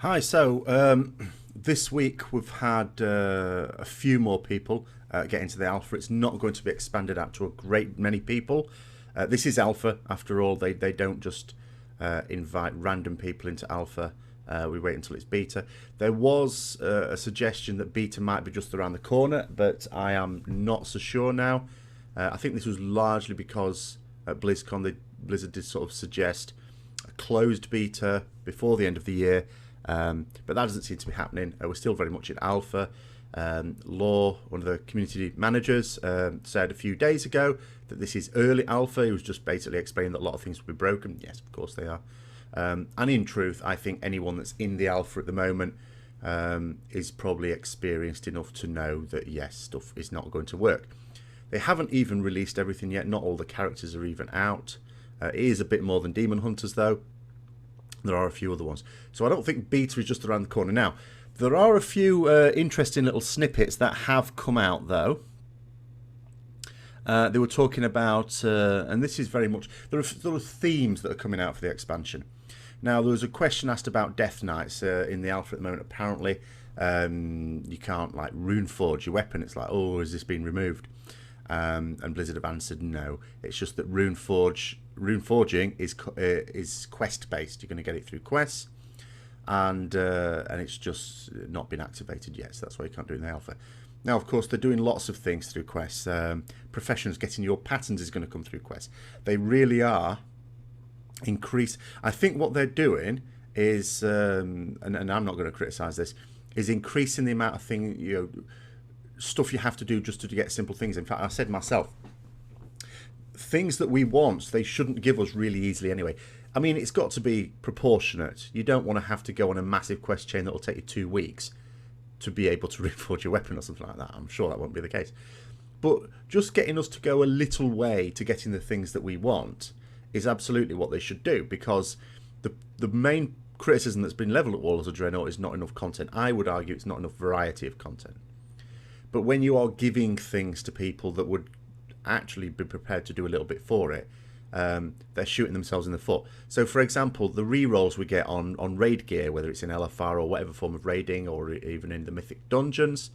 Hi, this week we've had a few more people get into the alpha. It's not going to be expanded out to a great many people. This is alpha, after all. They don't just invite random people into alpha. We wait until it's beta. There was a suggestion that beta might be just around the corner, but I am not so sure now. I think this was largely because at BlizzCon, Blizzard did sort of suggest a closed beta before the end of the year. But that doesn't seem to be happening. We're still very much in alpha. Law, one of the community managers, said a few days ago that this is early alpha. He was just basically explaining that a lot of things will be broken. Yes, of course they are. And in truth, I think anyone that's in the alpha at the moment is probably experienced enough to know that, yes, stuff is not going to work. They haven't even released everything yet. Not all the characters are even out. It is a bit more than Demon Hunters, though. There are a few other ones. So I don't think beta is just around the corner. Now, there are a few interesting little snippets that have come out, though. They were talking about, and this is very much, there are themes that are coming out for the expansion. Now, there was a question asked about Death Knights in the alpha at the moment. Apparently, you can't, like, rune forge your weapon. It's like, oh, has this been removed? And Blizzard have answered no. It's just that rune forging is quest based. You're going to get it through quests, and it's just not been activated yet. So that's why you can't do it in the alpha. Now, of course, they're doing lots of things through quests. Professionals getting your patterns is going to come through quests. They really are increase. I think what they're doing is, and I'm not going to criticize this, is increasing the amount of stuff you have to do just to get simple things. In fact, I said myself, things that we want, they shouldn't give us really easily anyway. I mean, it's got to be proportionate. You don't want to have to go on a massive quest chain that will take you 2 weeks to be able to reforge your weapon or something like that. I'm sure that won't be the case. But just getting us to go a little way to getting the things that we want is absolutely what they should do, because the main criticism that's been levelled at Warlords of Draenor is not enough content. I would argue it's not enough variety of content. But when you are giving things to people that would actually be prepared to do a little bit for it, they're shooting themselves in the foot. So, for example, the re-rolls we get on raid gear, whether it's in LFR or whatever form of raiding, or even in the Mythic Dungeons,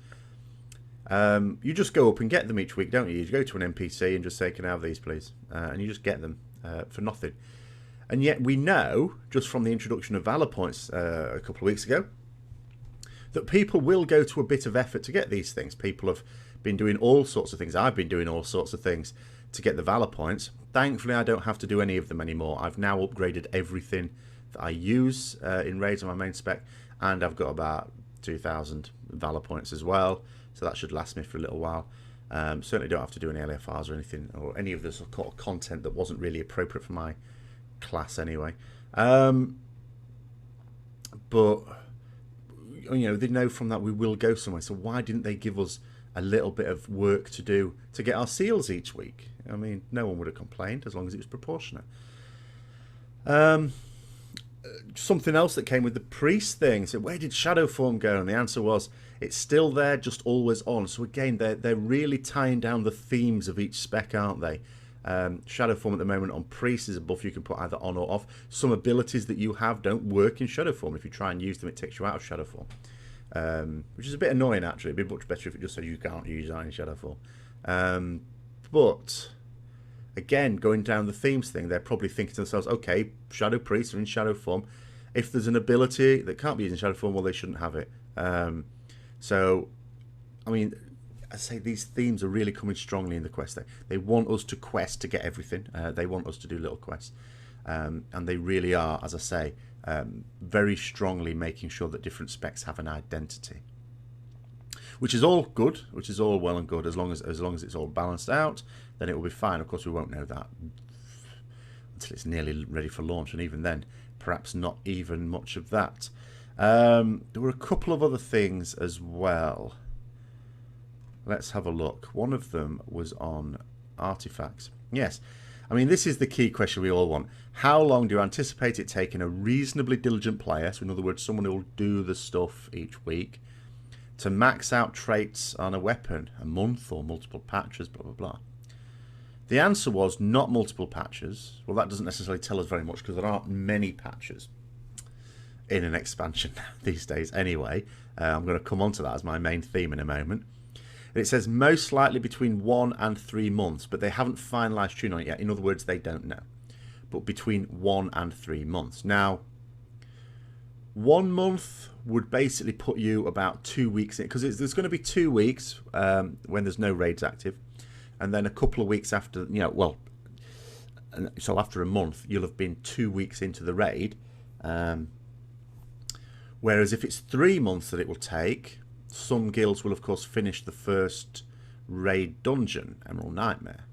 you just go up and get them each week, don't you? You go to an NPC and just say, can I have these, please? And you just get them for nothing. And yet we know, just from the introduction of Valor Points a couple of weeks ago, that people will go to a bit of effort to get these things. People have been doing all sorts of things. I've been doing all sorts of things to get the Valor Points. Thankfully, I don't have to do any of them anymore. I've now upgraded everything that I use in raids on my main spec, and I've got about 2,000 Valor Points as well, so that should last me for a little while. Certainly don't have to do any LFRs or anything, or any of the sort of content that wasn't really appropriate for my class anyway. But they know from that we will go somewhere. So why didn't they give us a little bit of work to do to get our seals each week? I mean, no one would have complained as long as it was proportionate. Something else that came with the priest thing. So where did shadow form go? And the answer was it's still there, just always on. So again, they're really tying down the themes of each spec, aren't they? Shadow form at the moment on priest is a buff you can put either on or off. Some abilities that you have don't work in shadow form. If you try and use them, it takes you out of shadow form, which is a bit annoying actually. It'd be much better if it just said you can't use that in shadow form. But again, going down the themes thing, they're probably thinking to themselves, okay, shadow priests are in shadow form. If there's an ability that can't be used in shadow form, well, they shouldn't have it. So I mean, I say these themes are really coming strongly in the quest. They want us to quest to get everything. They want us to do little quests. And they really are, as I say, very strongly making sure that different specs have an identity. Which is all good, which is all well and good, as long as it's all balanced out, then it will be fine. Of course, we won't know that until it's nearly ready for launch, and even then, perhaps not even much of that. There were a couple of other things as well. Let's have a look. One of them was on artifacts. Yes, I mean, this is the key question we all want. How long do you anticipate it taking a reasonably diligent player, so in other words, someone who will do the stuff each week, to max out traits on a weapon? A month or multiple patches, blah, blah, blah. The answer was not multiple patches. Well, that doesn't necessarily tell us very much because there aren't many patches. in an expansion these days anyway. I'm going to come on to that as my main theme in a moment. It says most likely between 1 and 3 months, but they haven't finalised tune on it yet. In other words, they don't know. But between 1 and 3 months. Now, 1 month would basically put you about 2 weeks in, because there's going to be 2 weeks when there's no raids active, and then a couple of weeks after, so after a month, you'll have been 2 weeks into the raid. Whereas if it's 3 months that it will take, some guilds will of course finish the first raid dungeon, Emerald Nightmare.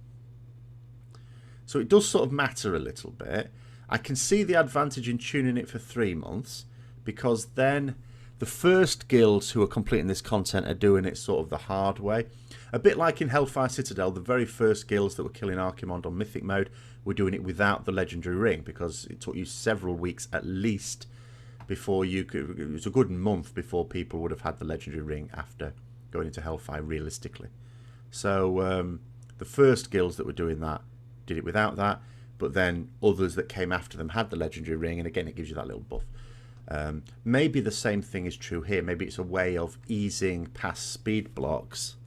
So it does sort of matter a little bit. I can see the advantage in tuning it for 3 months, because then the first guilds who are completing this content are doing it sort of the hard way. A bit like in Hellfire Citadel, the very first guilds that were killing Archimonde on Mythic mode were doing it without the Legendary Ring, because it took you several weeks at least before you could. It was a good month before people would have had the Legendary Ring after going into Hellfire realistically. So the first guilds that were doing that did it without that, but then others that came after them had the Legendary Ring, and again it gives you that little buff. Maybe the same thing is true here. Maybe it's a way of easing past speed blocks,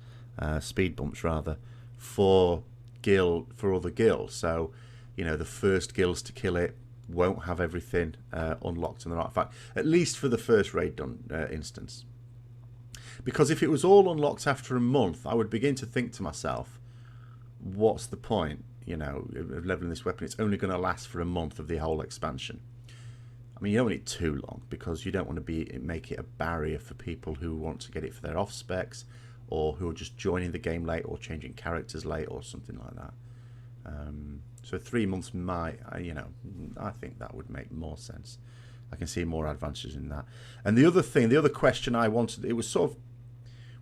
speed bumps rather, for other guilds. So, the first guilds to kill it won't have everything unlocked in the artifact, at least for the first raid instance. Because if it was all unlocked after a month, I would begin to think to myself, what's the point, of leveling this weapon? It's only going to last for a month of the whole expansion. I mean, you don't want it too long, because you don't want to make it a barrier for people who want to get it for their off specs, or who are just joining the game late, or changing characters late, or something like that. So 3 months might, I think that would make more sense. I can see more advantages in that. And the other question I wanted, it was sort of,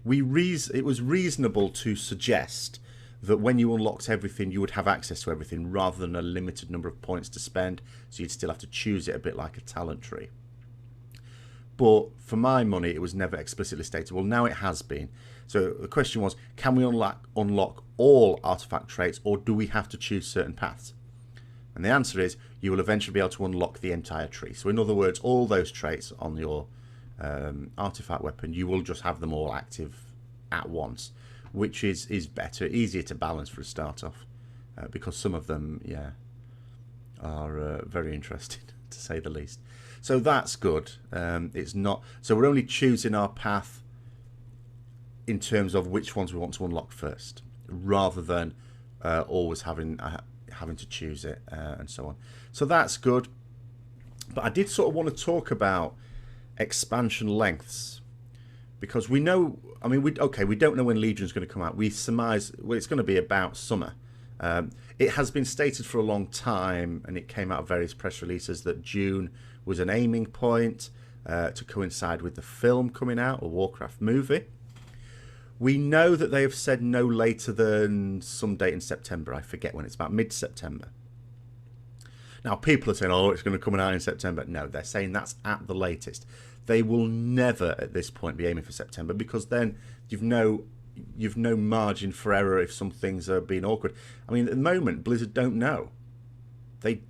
it was reasonable to suggest that when you unlocked everything, you would have access to everything, rather than a limited number of points to spend, so you'd still have to choose it, a bit like a talent tree. But for my money, it was never explicitly stated. Well, now it has been. So the question was, can we unlock all artifact traits, or do we have to choose certain paths? And the answer is, you will eventually be able to unlock the entire tree. So in other words, all those traits on your artifact weapon, you will just have them all active at once, which is better, easier to balance for a start off, because some of them, are very interesting, to say the least. So that's good. It's not, so we're only choosing our path in terms of which ones we want to unlock first, rather than always having to choose it, and so on. So that's good. But I did sort of want to talk about expansion lengths, because we know, I mean, we don't know when Legion's going to come out. We surmise, well, it's going to be about summer. It has been stated for a long time, and it came out of various press releases, that June was an aiming point to coincide with the film coming out, a Warcraft movie. We know that they have said no later than some date in September. I forget when. It's about mid-September. Now, people are saying, oh, it's going to come out in September. No, they're saying that's at the latest. They will never, at this point, be aiming for September, because then you've no margin for error if some things are being awkward. I mean, at the moment, Blizzard don't know. They,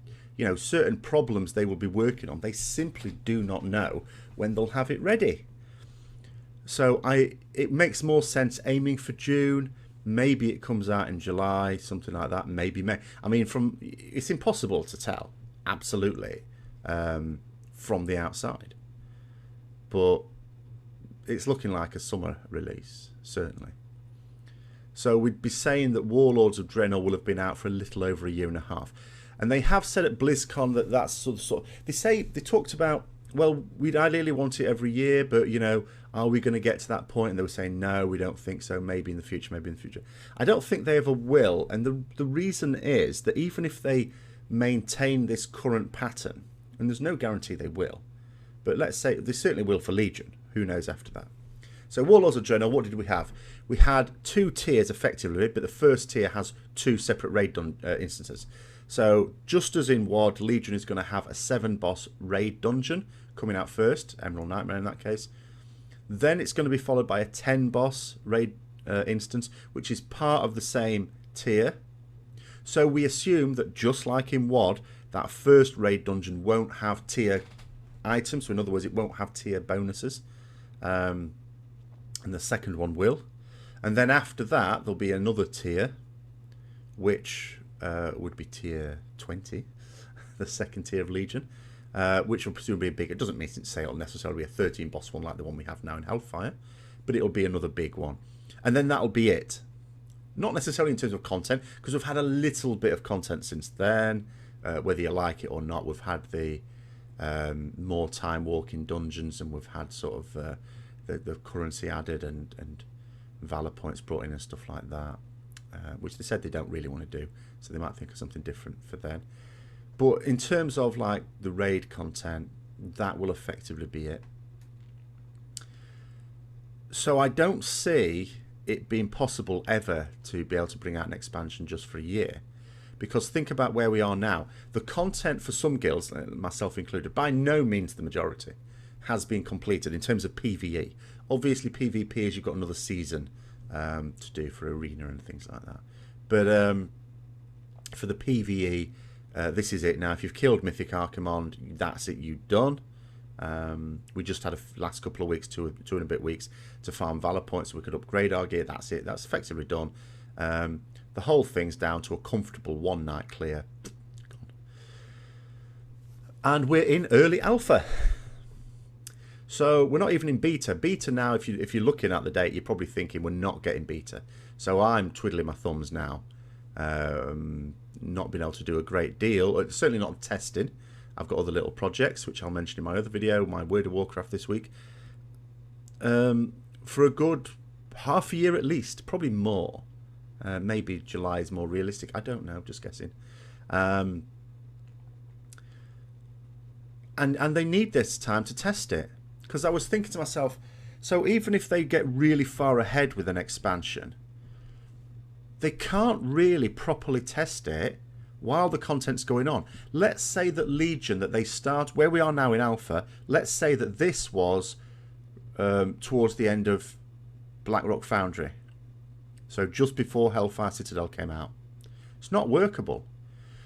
certain problems they will be working on, they simply do not know when they'll have it ready. So it makes more sense aiming for June. Maybe it comes out in July, something like that. Maybe May. I mean, it's impossible to tell, absolutely, from the outside. But it's looking like a summer release, certainly. So we'd be saying that Warlords of Draenor will have been out for a little over a year and a half. And they have said at BlizzCon that that's sort of they talked about, well, we'd ideally want it every year, but, are we going to get to that point? And they were saying, no, we don't think so. Maybe in the future, maybe in the future. I don't think they ever will. And the reason is that even if they maintain this current pattern, and there's no guarantee they will, but let's say they certainly will for Legion. Who knows after that? So Warlords of Draenor, what did we have? We had 2 tiers effectively, but the first tier has 2 separate raid instances. So just as in WoD, Legion is going to have a 7-boss raid dungeon coming out first, Emerald Nightmare in that case. Then it's going to be followed by a 10-boss raid instance, which is part of the same tier. So we assume that just like in WoD, that first raid dungeon won't have tier items. So in other words, it won't have tier bonuses. And the second one will. And then after that, there'll be another tier, which would be tier 20, the second tier of Legion, which will presumably be big. It doesn't mean say it'll necessarily be a 13 boss one like the one we have now in Hellfire, but it'll be another big one. And then that'll be it. Not necessarily in terms of content, because we've had a little bit of content since then, whether you like it or not. We've had the more time walking dungeons, and we've had sort of the currency added and valor points brought in and stuff like that, which they said they don't really want to do, so they might think of something different for then. But in terms of like the raid content, that will effectively be it. So I don't see it being possible ever to be able to bring out an expansion just for a year, because think about where we are now. The content for some guilds, myself included, by no means the majority, has been completed in terms of PvE. Obviously PvP is you've got another season to do for arena and things like that, but for the PvE, this is it now. If you've killed Mythic Archimond, that's it, you've done. We just had a last couple of weeks, two and a bit weeks, to farm valor points so we could upgrade our gear. That's it, that's effectively done. The whole thing's down to a comfortable one night clear. And we're in early alpha. So we're not even in beta. Beta now, if you're looking at the date, you're probably thinking we're not getting beta. So I'm twiddling my thumbs now. Not being able to do a great deal, certainly not testing. I've got other little projects, which I'll mention in my other video, my World of Warcraft this week. For a good half a year at least, probably more. Maybe July is more realistic. I don't know, just guessing. And they need this time to test it. Because I was thinking to myself, so even if they get really far ahead with an expansion, they can't really properly test it while the content's going on. Let's say that Legion, that they start where we are now in alpha, let's say that this was towards the end of Blackrock Foundry, so just before Hellfire Citadel came out. It's not workable,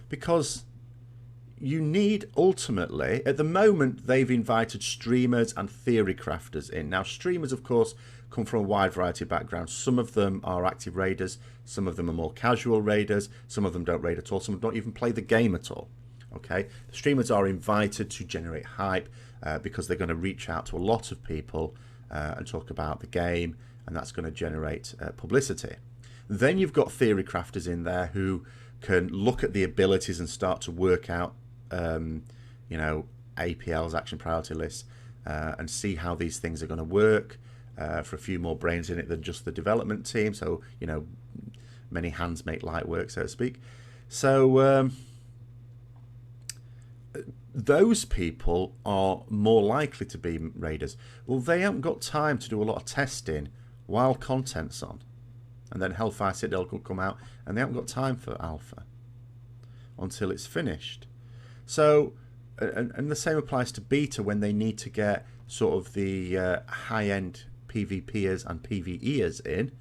because you need, ultimately, at the moment they've invited streamers and theory crafters in. Now streamers of course come from a wide variety of backgrounds. Some of them are active raiders, some of them are more casual raiders, some of them don't raid at all, some don't even play the game at all. Okay, the streamers are invited to generate hype because they're going to reach out to a lot of people and talk about the game, and that's going to generate publicity. Then you've got theory crafters in there who can look at the abilities and start to work out you know, APLs, action priority lists, and see how these things are going to work. For a few more brains in it than just the development team, so you know, many hands make light work, so to speak. So those people are more likely to be raiders. Well, they haven't got time to do a lot of testing while content's on, and then Hellfire Citadel could come out, and they haven't got time for alpha until it's finished. So, and the same applies to beta, when they need to get sort of the high-end PvPers and PvEers in.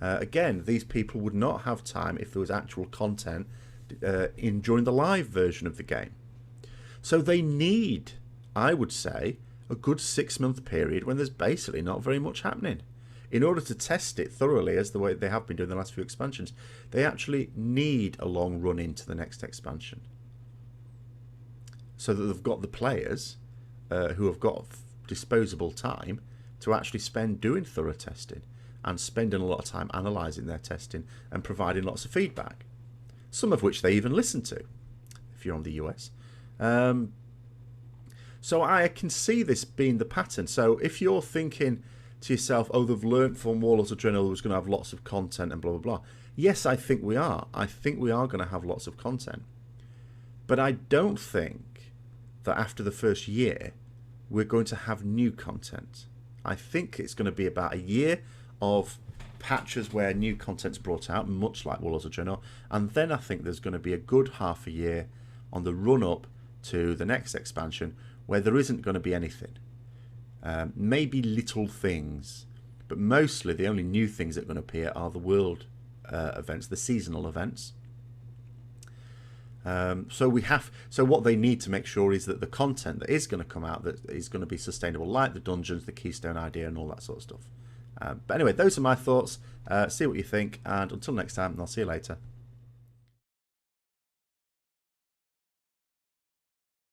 Again, these people would not have time if there was actual content during the live version of the game. So they need, I would say, a good 6-month period when there's basically not very much happening. In order to test it thoroughly, as the way they have been doing the last few expansions, they actually need a long run into the next expansion, so that they've got the players who have got disposable time to actually spend doing thorough testing and spending a lot of time analysing their testing and providing lots of feedback, some of which they even listen to if you're on the US. So I can see this being the pattern. So if you're thinking to yourself, oh, they've learnt from Warlords of Draenor was going to have lots of content and blah blah blah, yes, I think we are. I think we are going to have lots of content, but I don't think that after the first year we're going to have new content. I think it's going to be about a year of patches where new content's brought out, much like Warlords of Draenor, and then I think there's going to be a good half a year on the run-up to the next expansion where there isn't going to be anything. Maybe little things, but mostly the only new things that are going to appear are the world events, the seasonal events. So what they need to make sure is that the content that is going to come out that is going to be sustainable, like the dungeons, the keystone idea, and all that sort of stuff. But anyway, those are my thoughts. See what you think, and until next time, I'll see you later.